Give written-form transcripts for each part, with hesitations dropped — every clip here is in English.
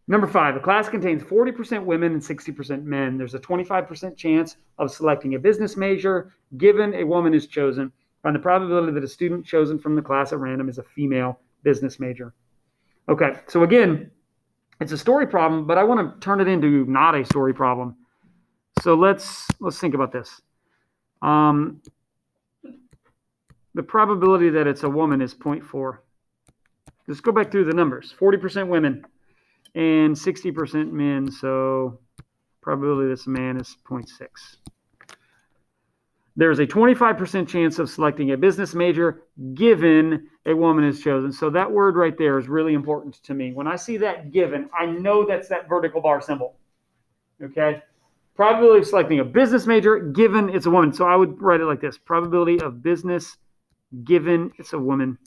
Number 5, a class contains 40% women and 60% men. There's a 25% chance of selecting a business major given a woman is chosen. Find the probability that a student chosen from the class at random is a female business major. Okay, so again, it's a story problem, but I want to turn it into not a story problem. So let's think about this. The probability that it's a woman is 0.4. Let's go back through the numbers. 40% women and 60% men, so probability that it's a man is 0.6. There's a 25% chance of selecting a business major given a woman is chosen. So that word right there is really important to me. When I see that given, I know that's that vertical bar symbol. Okay? Probability of selecting a business major given it's a woman. So I would write it like this. Probability of business given it's a woman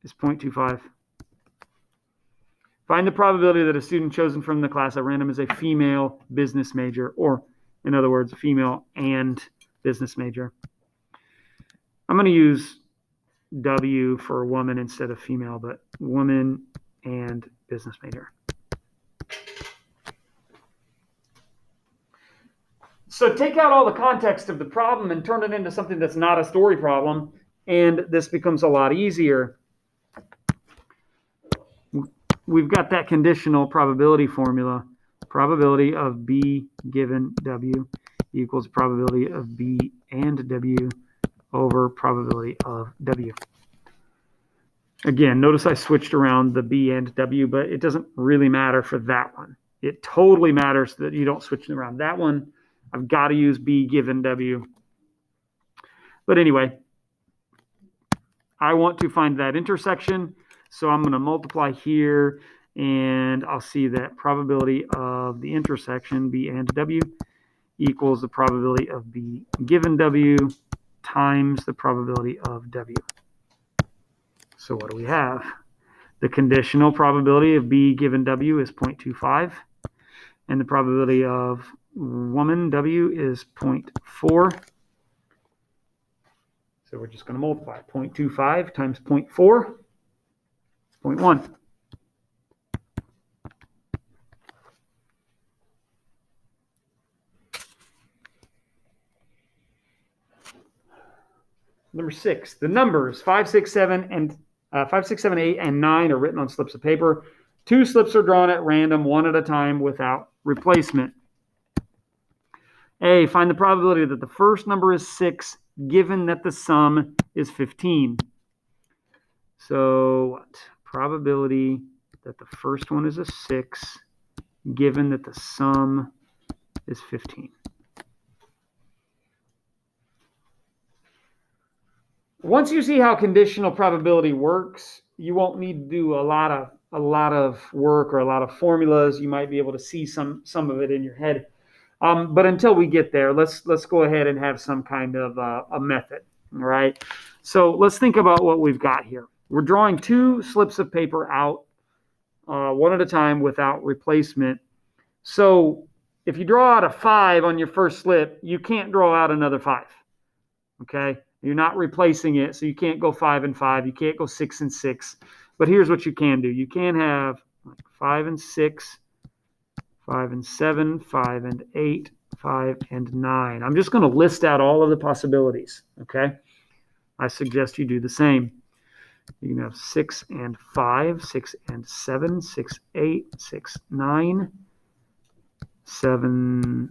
is 0.25. Find the probability that a student chosen from the class at random is a female business major, or in other words, female and business major. I'm going to use W for woman instead of female, but woman and business major. So take out all the context of the problem and turn it into something that's not a story problem, and this becomes a lot easier. We've got that conditional probability formula. Probability of B given W equals probability of B and W over probability of W. Again, notice I switched around the B and W, but it doesn't really matter for that one. It totally matters that you don't switch it around. That one, I've got to use B given W. But anyway, I want to find that intersection, so I'm going to multiply here, and I'll see that probability of the intersection, B and W, equals the probability of B given W times the probability of W. So what do we have? The conditional probability of B given W is 0.25, and the probability of woman W is 0.4. So we're just going to multiply 0.25 times 0.4, 0.1. Number 6, the numbers 5, 6, 7, 8, and 9 are written on slips of paper. 2 slips are drawn at random, one at a time without replacement. A, find the probability that the first number is 6 given that the sum is 15. So what? Probability that the first one is a 6 given that the sum is 15. Once you see how conditional probability works, you won't need to do a lot of work or a lot of formulas. You might be able to see some of it in your head. But until we get there, let's go ahead and have some kind of a method. All right. So let's think about what we've got here. We're drawing 2 slips of paper out, one at a time without replacement. So if you draw out a 5 on your first slip, you can't draw out another 5. Okay. You're not replacing it, so you can't go 5 and 5. You can't go 6 and 6. But here's what you can do. You can have 5 and 6, 5 and 7, 5 and 8, 5 and 9. I'm just going to list out all of the possibilities, okay? I suggest you do the same. You can have 6 and 5, 6 and 7, 6, 8, 6, 9, 7,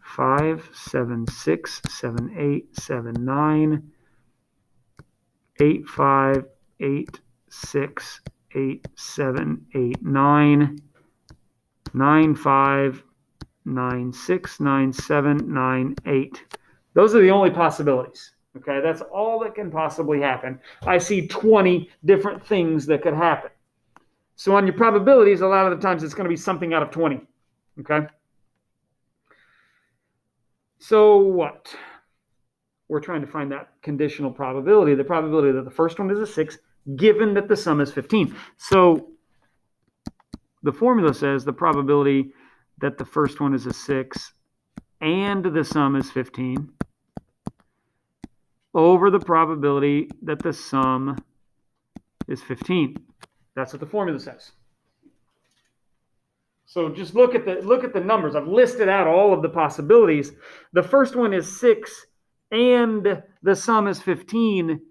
5, 7, 6, 7, 8, 7, 9, 8, 5, 8, 6, 8, 7, 8, 9, 9, 5, 9, 6, 9, 7, 9, 8. Those are the only possibilities. Okay, that's all that can possibly happen. I see 20 different things that could happen. So on your probabilities, a lot of the times it's going to be something out of 20. Okay. So what? We're trying to find that conditional probability, the probability that the first one is a 6, given that the sum is 15. So the formula says the probability that the first one is a 6 and the sum is 15 over the probability that the sum is 15. That's what the formula says. So just look at the numbers. I've listed out all of the possibilities. The first one is 6 and the sum is 15.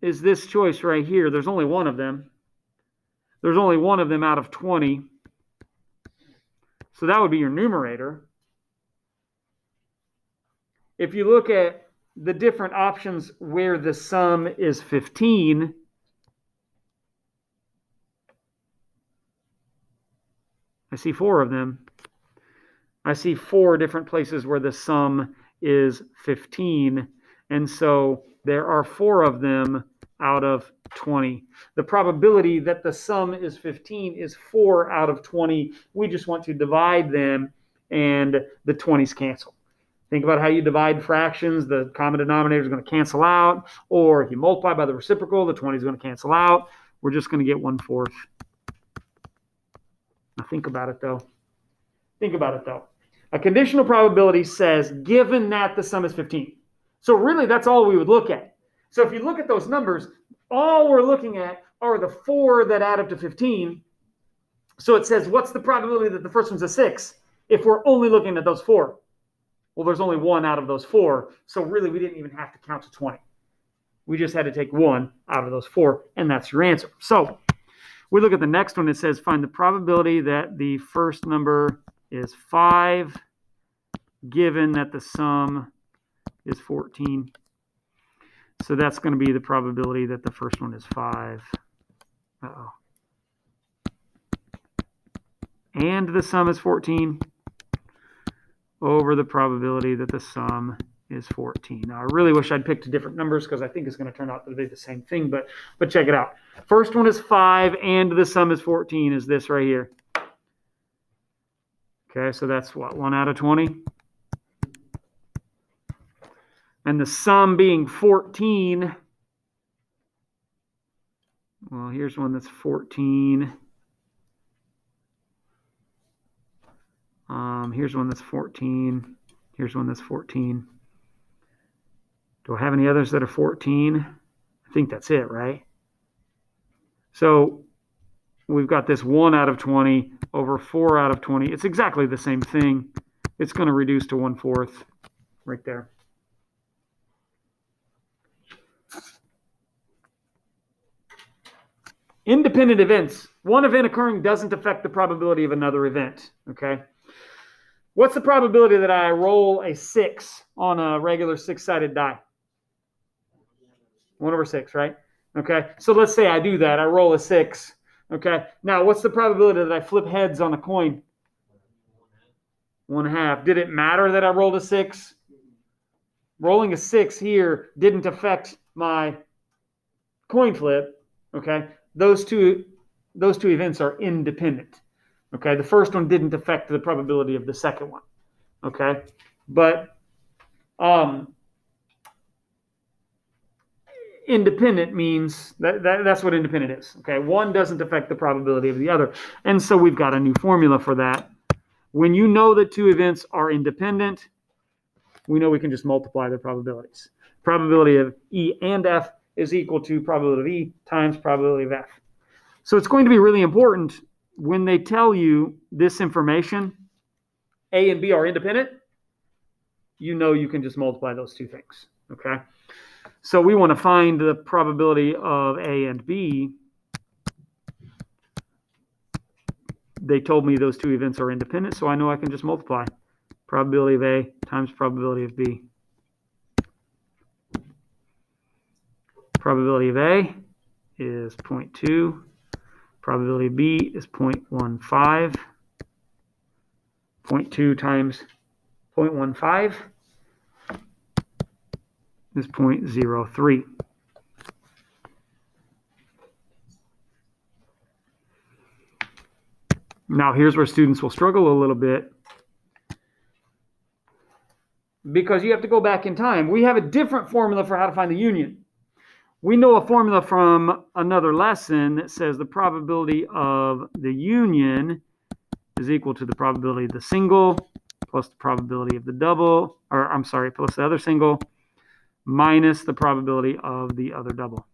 Is this choice right here. There's only one of them. There's only one of them out of 20. So that would be your numerator. If you look at the different options where the sum is 15, I see 4 of them. I see 4 different places where the sum is 15. And so there are 4 of them out of 20. The probability that the sum is 15 is 4 out of 20. We just want to divide them and the 20s cancel. Think about how you divide fractions. The common denominator is going to cancel out. Or if you multiply by the reciprocal, the 20 is going to cancel out. We're just going to get 1/4. Now think about it though. A conditional probability says given that the sum is 15. So really that's all we would look at. So if you look at those numbers, all we're looking at are the 4 that add up to 15. So it says what's the probability that the first one's a 6 if we're only looking at those 4? Well, there's only 1 out of those 4. So really we didn't even have to count to 20. We just had to take 1 out of those 4, and that's your answer. So we look at the next one. It says find the probability that the first number is 5 given that the sum is 14. So that's going to be the probability that the first one is 5. And the sum is 14 over the probability that the sum is 14. Now, I really wish I'd picked different numbers because I think it's going to turn out to be the same thing, but check it out. First one is 5 and the sum is 14 is this right here. Okay, so that's what, 1 out of 20? And the sum being 14, well, here's one that's 14. Here's one that's 14. Here's one that's 14. Do I have any others that are 14? I think that's it, right? So we've got this 1 out of 20 over 4 out of 20. It's exactly the same thing. It's going to reduce to 1/4 right there. Independent events. One event occurring doesn't affect the probability of another event, okay? What's the probability that I roll a 6 on a regular 6-sided die? 1 over 6, right? Okay, so let's say I do that. I roll a 6, okay? Now, what's the probability that I flip heads on a coin? 1/2. Did it matter that I rolled a 6? Rolling a 6 here didn't affect my coin flip, okay? Those two events are independent. Okay, the first one didn't affect the probability of the second one. Okay, but independent means that's what independent is. Okay, one doesn't affect the probability of the other, and so we've got a new formula for that. When you know that 2 events are independent, we know we can just multiply their probabilities. Probability of E and F is equal to probability of E times probability of F. So it's going to be really important when they tell you this information, A and B are independent, you know you can just multiply those 2 things, okay? So we want to find the probability of A and B. They told me those 2 events are independent, so I know I can just multiply. Probability of A times probability of B. Probability of A is 0.2. Probability of B is 0.15. 0.2 times 0.15 is 0.03. Now, here's where students will struggle a little bit because you have to go back in time. We have a different formula for how to find the union. We know a formula from another lesson that says the probability of the union is equal to the probability of the single plus the probability of the double, or I'm sorry, plus the other single minus the probability of the other double.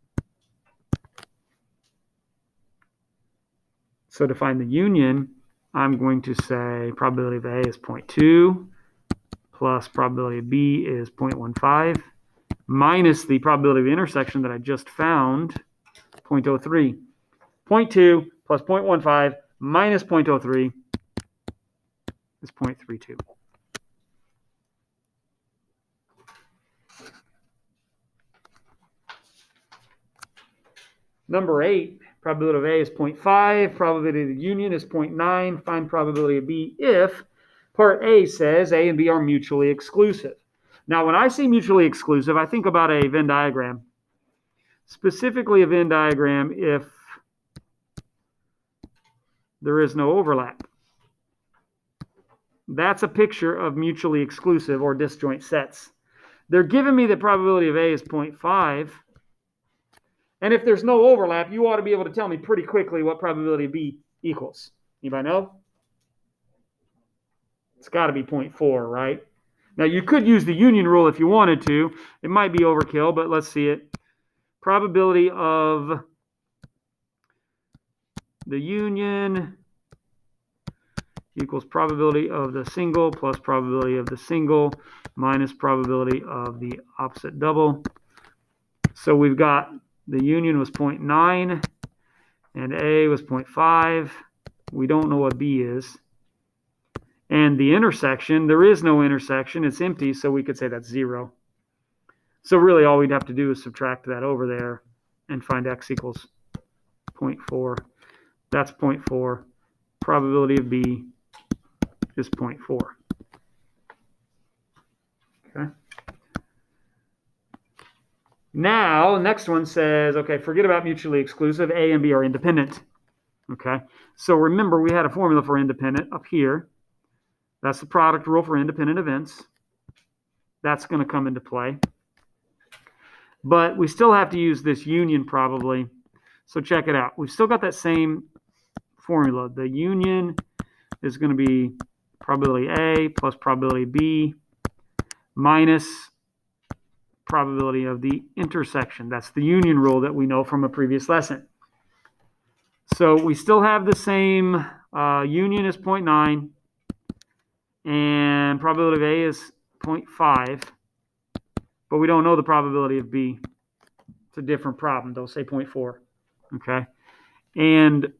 So to find the union, I'm going to say probability of A is 0.2 plus probability of B is 0.15 minus the probability of intersection that I just found, 0.03. 0.2 plus 0.15 minus 0.03 is 0.32. Number 8, probability of A is 0.5, probability of the union is 0.9, find probability of B if part A says A and B are mutually exclusive. Now, when I say mutually exclusive, I think about a Venn diagram. Specifically a Venn diagram if there is no overlap. That's a picture of mutually exclusive or disjoint sets. They're giving me the probability of A is 0.5. And if there's no overlap, you ought to be able to tell me pretty quickly what probability of B equals. Anybody know? It's got to be 0.4, right? Now, you could use the union rule if you wanted to. It might be overkill, but let's see it. Probability of the union equals probability of the single plus probability of the single minus probability of the opposite double. So we've got the union was 0.9 and A was 0.5. We don't know what B is. And the intersection, there is no intersection. It's empty, so we could say that's 0. So really all we'd have to do is subtract that over there and find x equals 0.4. That's 0.4. Probability of B is 0.4. Okay. Now, the next one says, okay, forget about mutually exclusive. A and B are independent. Okay. So remember, we had a formula for independent up here. That's the product rule for independent events. That's going to come into play. But we still have to use this union probably. So check it out. We've still got that same formula. The union is going to be probability A plus probability B minus probability of the intersection. That's the union rule that we know from a previous lesson. So we still have the same union is 0.9 and probability of A is 0.5, but we don't know the probability of B. It's a different problem. Don't say 0.4. Okay. And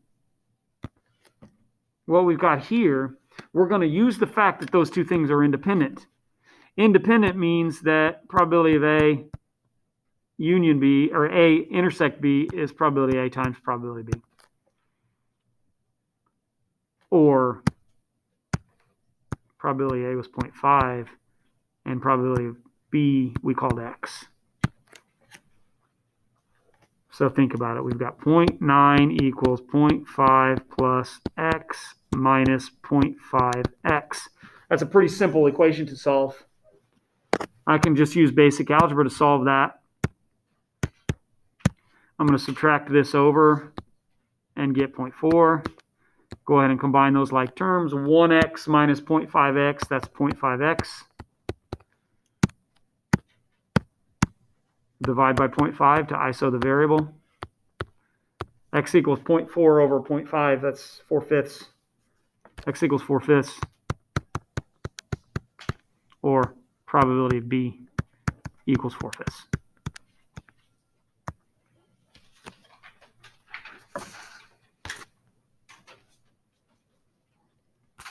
what we've got here, we're going to use the fact that those two things are independent. Independent means that probability of A union B, or A intersect B, is probability A times probability B. Or probability A was 0.5 and probability of B we called X. So think about it. We've got 0.9 equals 0.5 plus X minus 0.5X. That's a pretty simple equation to solve. I can just use basic algebra to solve that. I'm going to subtract this over and get 0.4. Go ahead and combine those like terms. 1x minus 0.5x, that's 0.5x. Divide by 0.5 to iso the variable. X equals 0.4 over 0.5, that's 4/5. X equals 4/5. Or probability of B equals 4/5.